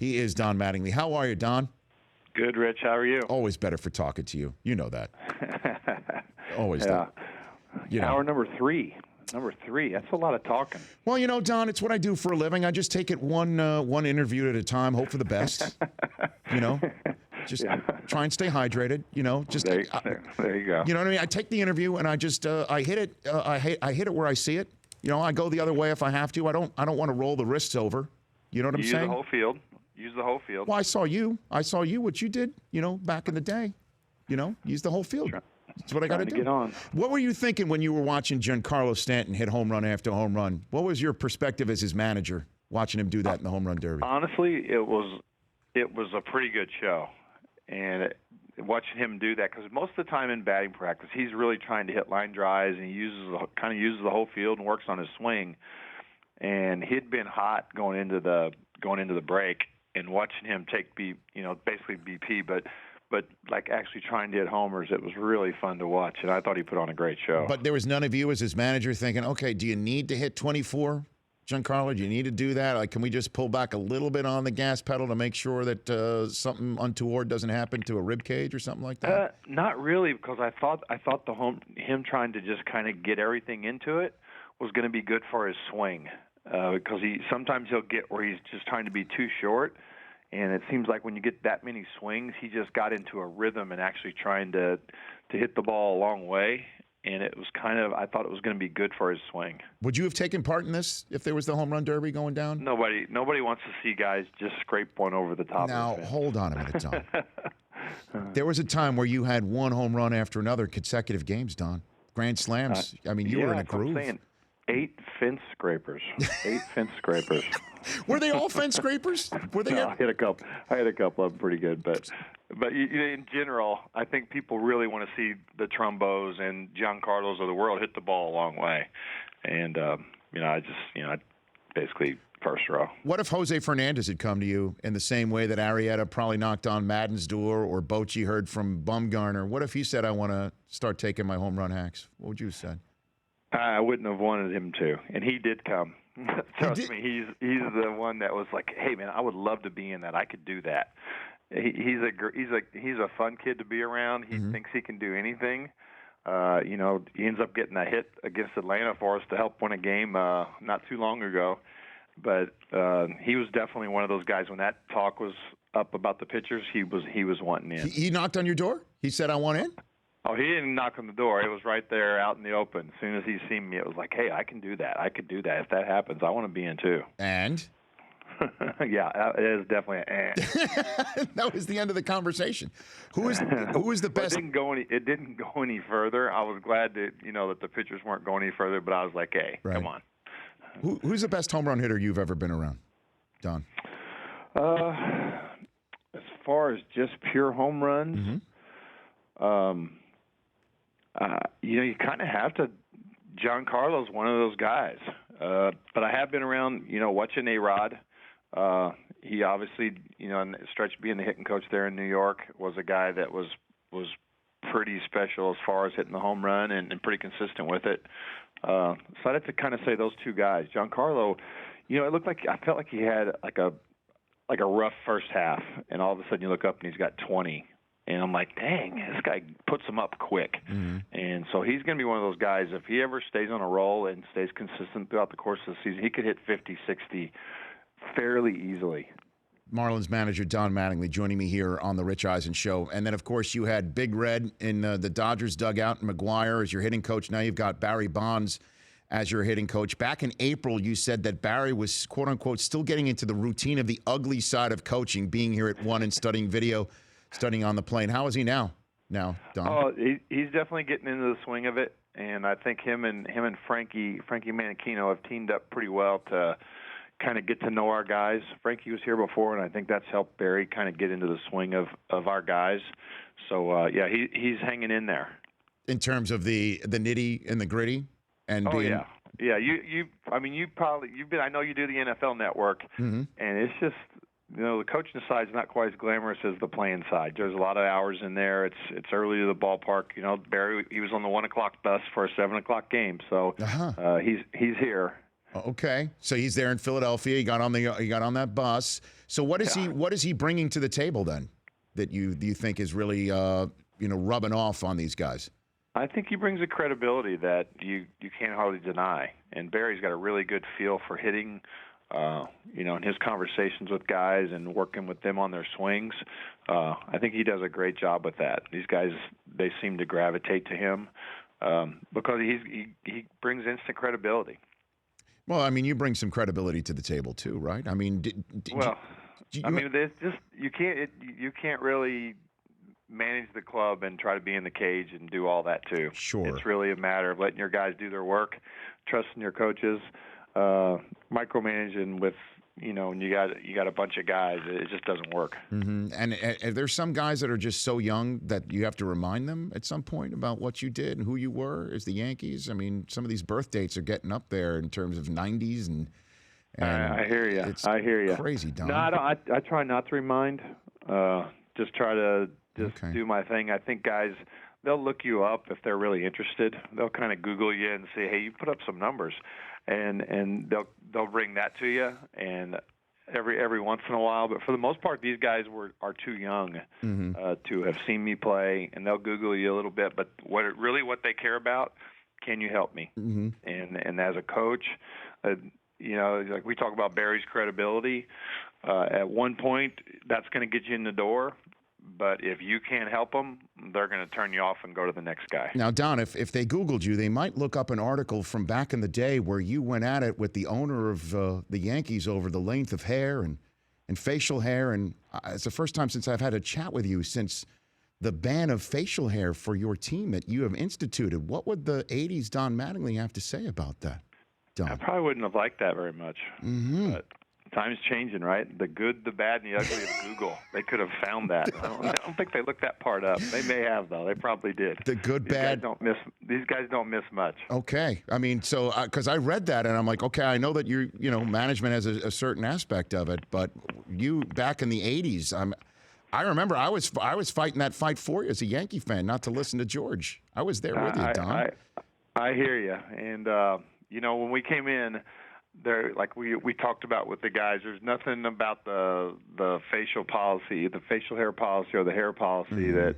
He is Don Mattingly. How are you, Don? Good, Rich. How are you? Always better for talking to you. You know that. Always. Yeah. You know. Hour number three. That's a lot of talking. Well, you know, Don, it's what I do for a living. I just take it one interview at a time, hope for the best. You know, just try and stay hydrated. You know, just there you go. You know what I mean? I take the interview and I just I hit it. I hit it where I see it. You know, I go the other way if I have to. I don't want to roll the wrists over. You know what I'm saying? Use the whole field. Use the whole field. Well, I saw you, what you did, you know, back in the day. You know, use the whole field. That's what I got to do. Get on. What were you thinking when you were watching Giancarlo Stanton hit home run after home run? What was your perspective as his manager, watching him do that in the home run derby? Honestly, it was a pretty good show. And watching him do that, because most of the time in batting practice, he's really trying to hit line drives, and he uses the whole field and works on his swing. And he'd been hot going into the break, and watching him take basically BP, but like actually trying to hit homers, it was really fun to watch, and I thought he put on a great show. But there was none of you as his manager thinking, okay, do you need to hit 24, Giancarlo? Do you need to do that? Like, can we just pull back a little bit on the gas pedal to make sure that something untoward doesn't happen to a rib cage or something like that? Not really, because I thought him trying to just kind of get everything into it was going to be good for his swing, because sometimes he'll get where he's just trying to be too short. And it seems like when you get that many swings, he just got into a rhythm and actually trying to hit the ball a long way. And it was I thought it was going to be good for his swing. Would you have taken part in this if there was the home run derby going down? Nobody wants to see guys just scrape one over the top. Now, hold on a minute, Don. There was a time where you had one home run after another consecutive games, Don. Grand slams. I mean, you were in a groove. I'm saying 8 fence scrapers. 8 fence scrapers. Were they all fence scrapers? Were they? No, I hit a couple of them pretty good, but in general, I think people really want to see the Trumbos and Giancarlos of the world hit the ball a long way, and I basically first row. What if Jose Fernandez had come to you in the same way that Arrieta probably knocked on Madden's door, or Bochy heard from Bumgarner? What if he said, "I want to start taking my home run hacks"? What would you have said? I wouldn't have wanted him to, and he did come. Trust me, he's the one that was like, "Hey, man, I would love to be in that. I could do that." He's a fun kid to be around. He thinks he can do anything. He ends up getting a hit against Atlanta for us to help win a game not too long ago. But he was definitely one of those guys when that talk was up about the pitchers. He was wanting in. He knocked on your door? He said, "I want in"? Oh, he didn't knock on the door. It was right there out in the open. As soon as he seen me, it was like, hey, I can do that. I could do that. If that happens, I want to be in too. And? Yeah, it is definitely an and. That was the end of the conversation. Who is the best? It didn't go any further. I was glad that the pitchers weren't going any further, but I was like, hey, Come on. Who's the best home run hitter you've ever been around, Don? As far as just pure home runs, you kind of have to. Giancarlo's one of those guys, but I have been around, watching A-Rod. He obviously, in the stretch being the hitting coach there in New York, was a guy that was pretty special as far as hitting the home run and pretty consistent with it. So I'd have to kind of say those two guys. Giancarlo, I felt like he had like a rough first half, and all of a sudden you look up and he's got 20. And I'm like, dang, this guy puts them up quick. And so he's going to be one of those guys, if he ever stays on a roll and stays consistent throughout the course of the season, he could hit 50, 60 fairly easily. Marlins manager Don Mattingly joining me here on the Rich Eisen Show. And then, of course, you had Big Red in the Dodgers dugout, and McGuire as your hitting coach. Now you've got Barry Bonds as your hitting coach. Back in April, you said that Barry was, quote-unquote, still getting into the routine of the ugly side of coaching, being here at one and studying video, studying on the plane. How is he now, Don? Oh, he's definitely getting into the swing of it, and I think him and Frankie Manachino have teamed up pretty well to kind of get to know our guys. Frankie was here before, and I think that's helped Barry kind of get into the swing of our guys. So he's hanging in there. In terms of the nitty and the gritty, and yeah. You've been. I know you do the NFL Network, and it's just. The coaching side is not quite as glamorous as the playing side. There's a lot of hours in there. It's early to the ballpark. Barry, he was on the 1 o'clock bus for a 7 o'clock game, so he's here. Okay, so he's there in Philadelphia. He got on that bus. So what is he bringing to the table then that you think is really rubbing off on these guys? I think he brings a credibility that you can't hardly deny. And Barry's got a really good feel for hitting, in his conversations with guys and working with them on their swings. I think he does a great job with that. These guys, they seem to gravitate to him because he brings instant credibility. Well, I mean, you bring some credibility to the table too, right? I mean, there's just you can't really manage the club and try to be in the cage and do all that too. Sure. It's really a matter of letting your guys do their work, trusting your coaches, micromanaging with, when you got a bunch of guys, it just doesn't work. Mm-hmm. And there's some guys that are just so young that you have to remind them at some point about what you did and who you were as the Yankees. I mean, some of these birth dates are getting up there in terms of 90s and I hear you. I hear you. Crazy, Don. No, I try not to remind. Just try to do my thing. I think guys, they'll look you up if they're really interested. They'll kind of Google you and say, "Hey, you put up some numbers," and they'll bring that to you. And every once in a while, but for the most part, these guys are too young to have seen me play, and they'll Google you a little bit. But what they care about, can you help me? Mm-hmm. And as a coach, like we talk about Barry's credibility. At one point, that's going to get you in the door. But if you can't help them, they're going to turn you off and go to the next guy. Now, Don, if they Googled you, they might look up an article from back in the day where you went at it with the owner of the Yankees over the length of hair and facial hair. And it's the first time since I've had a chat with you since the ban of facial hair for your team that you have instituted. What would the 80s Don Mattingly have to say about that, Don? I probably wouldn't have liked that very much. Mm-hmm. But time's changing, right? The good, the bad, and the ugly of Google. They could have found that. I don't think they looked that part up. They may have, though. They probably did. The good, bad. These guys don't miss much. Okay. I mean, so because I read that and I'm like, okay, I know that management has a certain aspect of it, but you back in the 80s, I remember I was fighting that fight for you as a Yankee fan, not to listen to George. I was there with you, Don. I hear you. And, when we came in, there, like we talked about with the guys, there's nothing about the facial policy, the facial hair policy or the hair policy that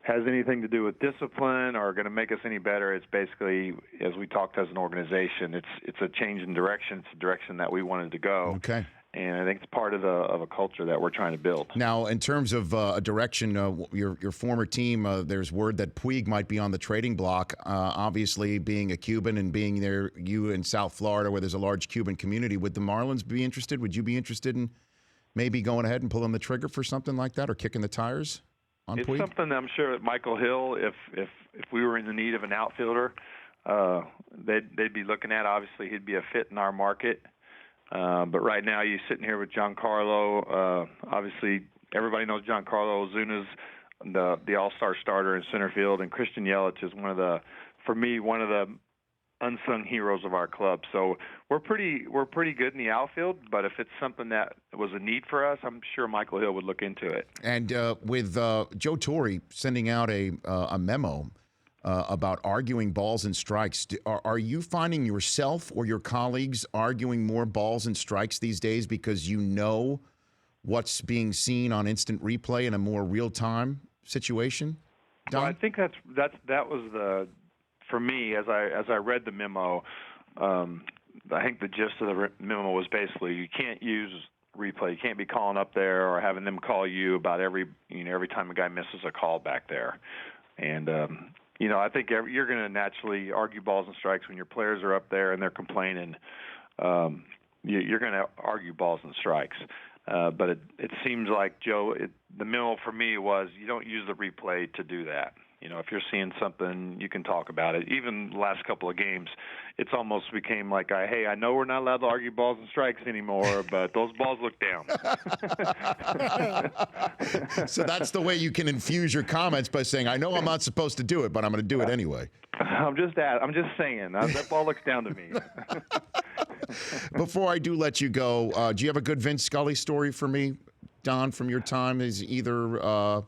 has anything to do with discipline or going to make us any better. It's basically, as we talked as an organization, it's a change in direction. It's a direction that we wanted to go. Okay. And I think it's part of a culture that we're trying to build. Now, in terms of a direction, your former team, there's word that Puig might be on the trading block. Obviously, being a Cuban and being there, you in South Florida, where there's a large Cuban community, would the Marlins be interested? Would you be interested in maybe going ahead and pulling the trigger for something like that, or kicking the tires on Puig? It's something I'm sure that Michael Hill, if we were in the need of an outfielder, they'd be looking at. Obviously, he'd be a fit in our market. But right now, you're sitting here with Giancarlo. Obviously, everybody knows Giancarlo Ozuna's the all-star starter in center field, and Christian Yelich is one of the unsung heroes of our club. So we're pretty good in the outfield. But if it's something that was a need for us, I'm sure Michael Hill would look into it. And with Joe Torre sending out a memo about arguing balls and strikes. Are you finding yourself or your colleagues arguing more balls and strikes these days because you know what's being seen on instant replay in a more real-time situation? Don? Well, I think that was for me as I read the memo. I think the gist of the memo was basically you can't use replay. You can't be calling up there or having them call you about every time a guy misses a call back there, and. I think you're going to naturally argue balls and strikes when your players are up there and they're complaining. You're going to argue balls and strikes. But it seems like, Joe, the memo for me was you don't use the replay to do that. If you're seeing something, you can talk about it. Even the last couple of games, it's almost became like, hey, I know we're not allowed to argue balls and strikes anymore, but those balls look down. So that's the way you can infuse your comments by saying, I know I'm not supposed to do it, but I'm going to do it anyway. I'm just saying, that ball looks down to me. Before I do let you go, do you have a good Vince Scully story for me, Don, from your time as either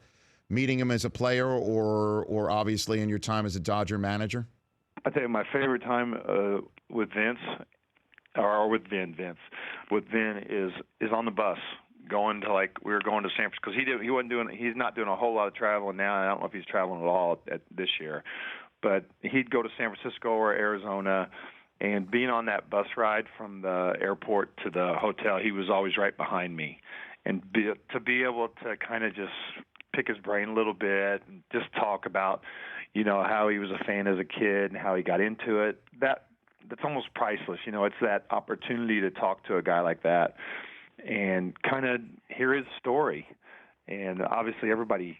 meeting him as a player or obviously in your time as a Dodger manager? I tell you, my favorite time with Vince, or with Vince, with Vin is on the bus going to, like, we were going to San Francisco, because he's not doing a whole lot of traveling now. I don't know if he's traveling at all this year, but he'd go to San Francisco or Arizona, and being on that bus ride from the airport to the hotel, he was always right behind me, and to be able to kind of just pick his brain a little bit and just talk about, how he was a fan as a kid and how he got into it. That's almost priceless. It's that opportunity to talk to a guy like that and kind of hear his story. And obviously everybody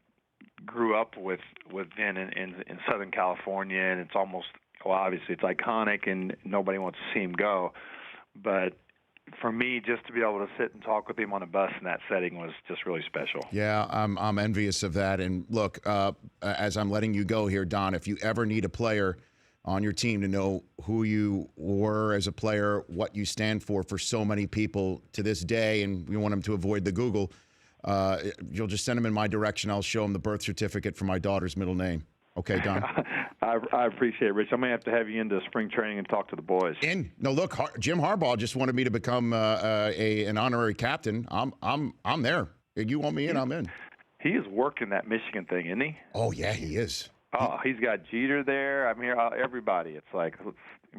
grew up with Vin in Southern California, and it's almost, obviously it's iconic and nobody wants to see him go. But for me, just to be able to sit and talk with him on a bus in that setting was just really special. Yeah, I'm envious of that. And look, as I'm letting you go here, Don, if you ever need a player on your team to know who you were as a player, what you stand for so many people to this day, and we want them to avoid the Google, you'll just send them in my direction. I'll show them the birth certificate for my daughter's middle name. Okay, Don? I appreciate it, Rich. I may have to have you into spring training and talk to the boys. No, look, Jim Harbaugh just wanted me to become an honorary captain. I'm there. You want me in, I'm in. He is working that Michigan thing, isn't he? Oh, yeah, he is. Oh, he's got Jeter there. I mean, everybody. It's like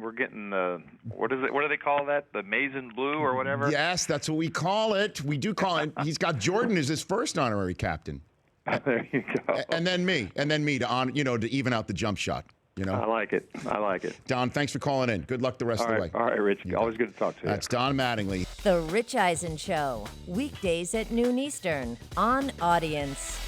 we're getting the what do they call that? The maize and blue or whatever. Yes, that's what we call it. We do call it. He's got Jordan as his first honorary captain. There you go. And then me to even out the jump shot. I like it. Don, thanks for calling in. Good luck the rest of the way. All right, Rich. Always good to talk to you. That's Don Mattingly. The Rich Eisen Show, weekdays at noon Eastern on Audience.